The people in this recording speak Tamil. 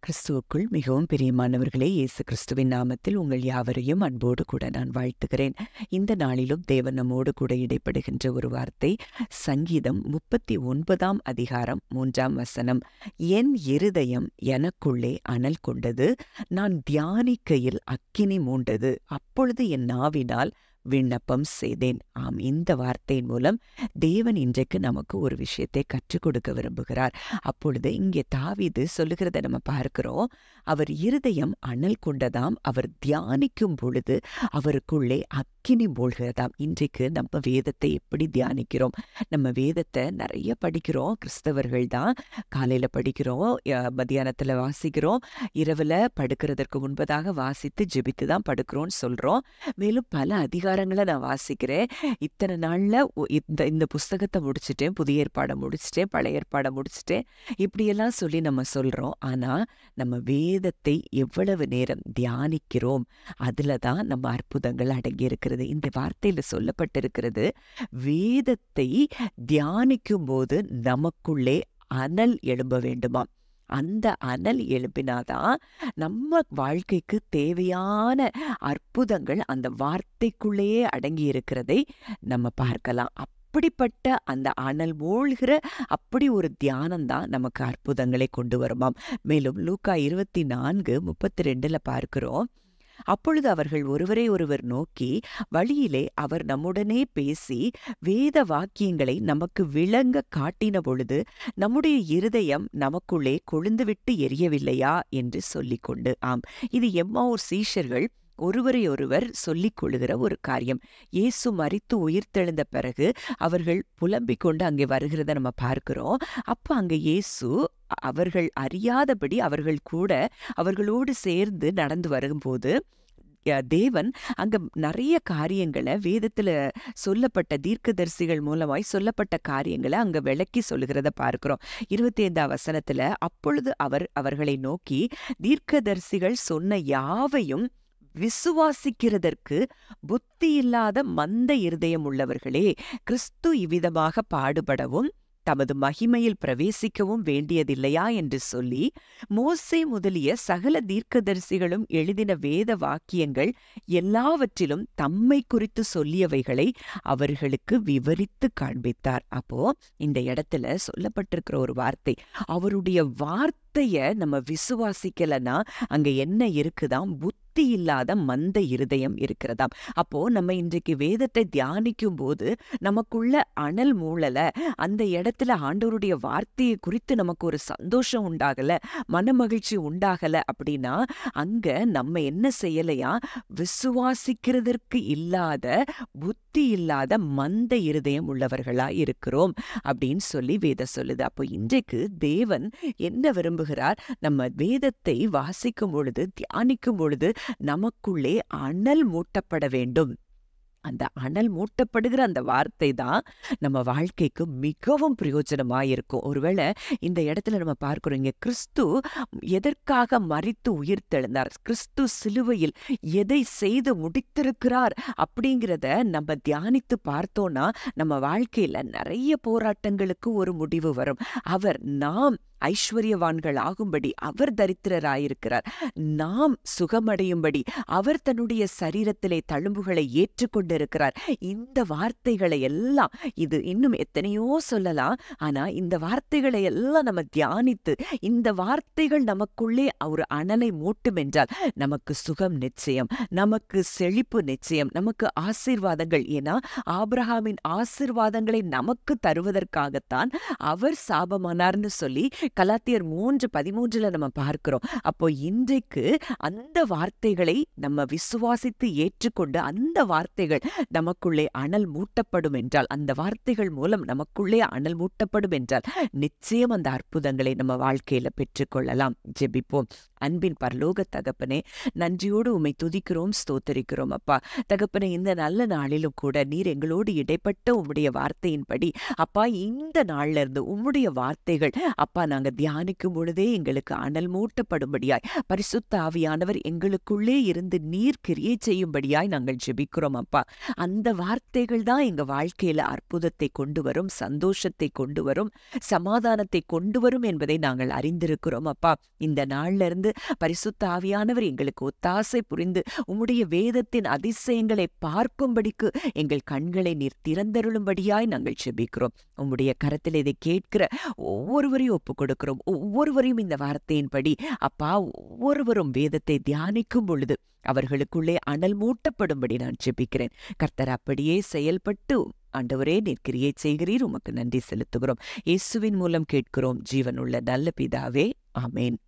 கிறிஸ்துவுக்குள் மிகவும் பிரியமானவர்களே, இயேசு கிறிஸ்துவின் நாமத்தில் உங்கள் யாவரையும் அன்போடு கூட நான் வாழ்த்துகிறேன். இந்த நாளிலும் தேவன் நம்மோடு கூட இடைப்படுகின்ற ஒரு வார்த்தை, சங்கீதம் 39ஆம் அதிகாரம் 3ஆம் வசனம். என் இருதயம் எனக்குள்ளே அனல் கொண்டது, நான் தியானிக்கையில் அக்கினி மூண்டது, அப்பொழுது என் நாவினால் விண்ணப்பம் செய்தேன். ஆம், இந்த வார்த்தையின் மூலம் தேவன் இன்றைக்கு நமக்கு ஒரு விஷயத்தை கற்றுக் கொடுக்க விரும்புகிறார். அப்பொழுது இங்கே தாவீது சொல்லுகிறத நம்ம பார்க்கிறோம். அவர் இருதயம் அனல் கொண்டதாம், அவர் தியானிக்கும் பொழுது அவருக்குள்ளே அக்கினி மூழ்கிறதாம். இன்றைக்கு நம்ம வேதத்தை எப்படி தியானிக்கிறோம்? நம்ம வேதத்தை நிறைய படிக்கிறோம். கிறிஸ்தவர்கள் தான் காலையில் படிக்கிறோம், மத்தியானத்தில் வாசிக்கிறோம், இரவில் படுக்கிறதற்கு முன்பதாக வாசித்து ஜெபித்து தான் படுக்கிறோன்னு சொல்கிறோம். மேலும் பல அதிகாரங்களை நான் வாசிக்கிறேன். இத்தனை நாளில் இந்த புஸ்தகத்தை முடிச்சுட்டேன், புதிய ஏற்பாடை முடிச்சுட்டேன், பழைய ஏற்பாடை முடிச்சுட்டேன், இப்படியெல்லாம் சொல்லி நம்ம சொல்கிறோம். ஆனால் நம்ம வேதத்தை எவ்வளவு நேரம் தியானிக்கிறோம், அதில் தான் நம்ம அற்புதங்கள் அடங்கி இருக்கிறது. இந்த வார்த்தையில் சொல்லப்பட்டிருக்கிறது, வேதத்தை தியானிக்கும் போது நமக்குள்ளே அனல் எழும்ப வேண்டுமாம். அந்த அனல் எழுப்பினாதான் நம்ம வாழ்க்கைக்கு தேவையான அற்புதங்கள் அந்த வார்த்தைக்குள்ளேயே அடங்கி இருக்கிறதை நம்ம பார்க்கலாம். அப்படிப்பட்ட அந்த அனல் மூழ்கிற அப்படி ஒரு தியானம்தான் நமக்கு அற்புதங்களை கொண்டு வருமாம். மேலும் லூக்கா 24:32 பார்க்கிறோம். அப்பொழுது அவர்கள் ஒருவரை ஒருவர் நோக்கி, வழியிலே அவர் நம்முடனே பேசி வேத வாக்கியங்களை நமக்கு விளங்க காட்டின பொழுது நம்முடைய இருதயம் நமக்குள்ளே கொழுந்துவிட்டு எரியவில்லையா என்று சொல்லிக்கொண்டு. ஆம், இது எம்மாவூர் சீஷர்கள் ஒருவரை ஒருவர் சொல்லிக் கொள்ளுகிற ஒரு காரியம். இயேசு மரித்து உயிர்த்தெழுந்த பிறகு அவர்கள் புலம்பிக் கொண்டு அங்கே வருகிறத நம்ம பார்க்கிறோம். அப்போ அங்கே இயேசு அவர்கள் அறியாதபடி அவர்களோடு சேர்ந்து நடந்து வரும்போது தேவன் அங்க நிறைய காரியங்களை வேதத்துல சொல்லப்பட்ட தீர்க்கதரிசிகள் மூலமாய் சொல்லப்பட்ட காரியங்களை அங்க விளக்கி சொல்லுகிறத பார்க்கிறோம். 25ஆம் வசனத்துல, அப்பொழுது அவர்களை நோக்கி, தீர்க்கதரிசிகள் சொன்ன யாவையும் விசுவாசிக்கிறதற்கு புத்தி இல்லாத மந்த இருதயம் உள்ளவர்களே, கிறிஸ்து இவ்விதமாக பாடுபடவும் தமது மகிமையில் பிரவேசிக்கவும் வேண்டியதில்லையா என்று சொல்லி, மோசே முதலிய சகல தீர்க்கதரிசிகளும் எழுதின வேத வாக்கியங்கள் எல்லாவற்றிலும் தம்மை குறித்து சொல்லியவைகளை அவர்களுக்கு விவரித்து காண்பித்தார். அப்போ இந்த இடத்துல சொல்லப்பட்டிருக்கிற ஒரு வார்த்தை, அவருடைய வார்த்தைய நம்ம விசுவாசிக்கலன்னா அங்க என்ன இருக்குதாம்? புத்தி இல்லாத மந்த இருதயம் இருக்கிறதாம். அப்போ நம்ம இன்றைக்கு வேதத்தை தியானிக்கும் போது நமக்குள்ள அனல் மூழல, அந்த இடத்துல ஆண்டவருடைய வார்த்தையை குறித்து நமக்கு ஒரு சந்தோஷம் உண்டாகல, மனமகிழ்ச்சி உண்டாகல அப்படின்னா அங்க நம்ம என்ன செய்யலையா? விசுவாசிக்கிறதற்கு இல்லாத, புத்தி இல்லாத மந்த இருதயம் உள்ளவர்களா இருக்கிறோம் அப்படின்னு சொல்லி வேதம் சொல்லுது. அப்போ இன்றைக்கு தேவன் என்ன விரும்புகிறார்? நம்ம வேதத்தை வாசிக்கும் பொழுது, தியானிக்கும் பொழுது நமக்குள்ளே அனல் மூட்டப்பட வேண்டும். அந்த அனல் மூட்டப்படுகிற அந்த வார்த்தை தான் நம்ம வாழ்க்கைக்கு மிகவும் பிரயோஜனமாயிருக்கும். ஒருவேளை இந்த இடத்துல நம்ம பார்க்கிறோம், இங்க கிறிஸ்து எதற்காக மரித்து உயிர்த்தெழுந்தார், கிறிஸ்து சிலுவையில் எதை செய்து முடித்திருக்கிறார் அப்படிங்கிறத நம்ம தியானித்து பார்த்தோம்னா நம்ம வாழ்க்கையில நிறைய போராட்டங்களுக்கு ஒரு முடிவு வரும். நாம் ஐஸ்வர்யவான்கள் ஆகும்படி அவர் தரித்திரராயிருக்கிறார், நாம் சுகமடையும்படி அவர் தன்னுடைய சரீரத்திலே தழும்புகளை ஏற்றுக்கொண்டிருக்கிறார். இந்த வார்த்தைகளை எல்லாம், இது இன்னும் எத்தனையோ சொல்லலாம், ஆனா இந்த வார்த்தைகளை எல்லாம் நம்ம தியானித்து, இந்த வார்த்தைகள் நமக்குள்ளே ஒரு அனலை மூட்டும் என்றால் நமக்கு சுகம் நிச்சயம், நமக்கு செழிப்பு நிச்சயம், நமக்கு ஆசீர்வாதங்கள். ஏன்னா ஆபிரகாமின் ஆசீர்வாதங்களை நமக்கு தருவதற்காகத்தான் அவர் சாபமானார்னு சொல்லி கலாத்தியர் 3:13 நம்ம பார்க்கிறோம். அப்போ இன்றைக்கு அந்த வார்த்தைகளை நம்ம விசுவாசித்து ஏற்றுக்கொண்டு அந்த வார்த்தைகள் நமக்குள்ளே அனல் மூட்டப்படும் என்றால், அந்த வார்த்தைகள் மூலம் நமக்குள்ளே அனல் மூட்டப்படும் என்றால் நிச்சயம் அந்த அற்புதங்களை நம்ம வாழ்க்கையில பெற்றுக்கொள்ளலாம். ஜெபிப்போம். அன்பின் பரலோக தகப்பனே, நன்றியோடு உம்மை துதிக்கிறோம், ஸ்தோத்தரிக்கிறோம். அப்பா தகப்பனே, இந்த நல்ல நாளிலும் கூட நீர் எங்களோடு இடைப்பட்ட உம்முடைய வார்த்தையின்படி அப்பா, இந்த நாள்ல இருந்து உம்முடைய வார்த்தைகள் அப்பா நாங்க தியானிக்கும் பொழுதே எங்களுக்கு அனல் மூட்டப்படும்படியாய் பரிசுத்த ஆவியானவர் எங்களுக்குள்ளே இருந்து நீர் கிரியை செய்யும்படியாய் நாங்கள் ஜெபிக்கிறோம் அப்பா. அந்த வார்த்தைகள் தான் எங்க வாழ்க்கையில அற்புதத்தை கொண்டு வரும், சந்தோஷத்தை கொண்டு வரும், சமாதானத்தை கொண்டு வரும் என்பதை நாங்கள் அறிந்திருக்கிறோம் அப்பா. இந்த நாள்ல இருந்து பரிசுத்த ஆவியானவர் எங்களுக்கு ஒத்தாசை புரிந்து உம்முடைய வேதத்தின் அதிசயங்களை பார்க்கும்படிக்கு எங்கள் கண்களை நீர் திறந்தருளும்படியாய் நாங்கள் ஜெபிக்கிறோம். உம்முடைய கரத்தில் இதை கேட்கிற ஒவ்வொருவரையும் ஒப்புக் கொடுக்கிறோம். ஒவ்வொருவரையும் இந்த வார்த்தையின்படி அப்பா, ஒவ்வொருவரும் வேதத்தை தியானிக்கும் பொழுது அவர்களுக்குள்ளே அனல் மூட்டப்படும்படி நான் ஜெபிக்கிறேன். கர்த்தர் அப்படியே செயல்பட்டு ஆண்டவரே நீர் கிரியை செய்கிறீர். உமக்கு நன்றி செலுத்துகிறோம். இயேசுவின் மூலம் கேட்கிறோம் ஜீவனுள்ள நல்ல பிதாவே, ஆமேன்.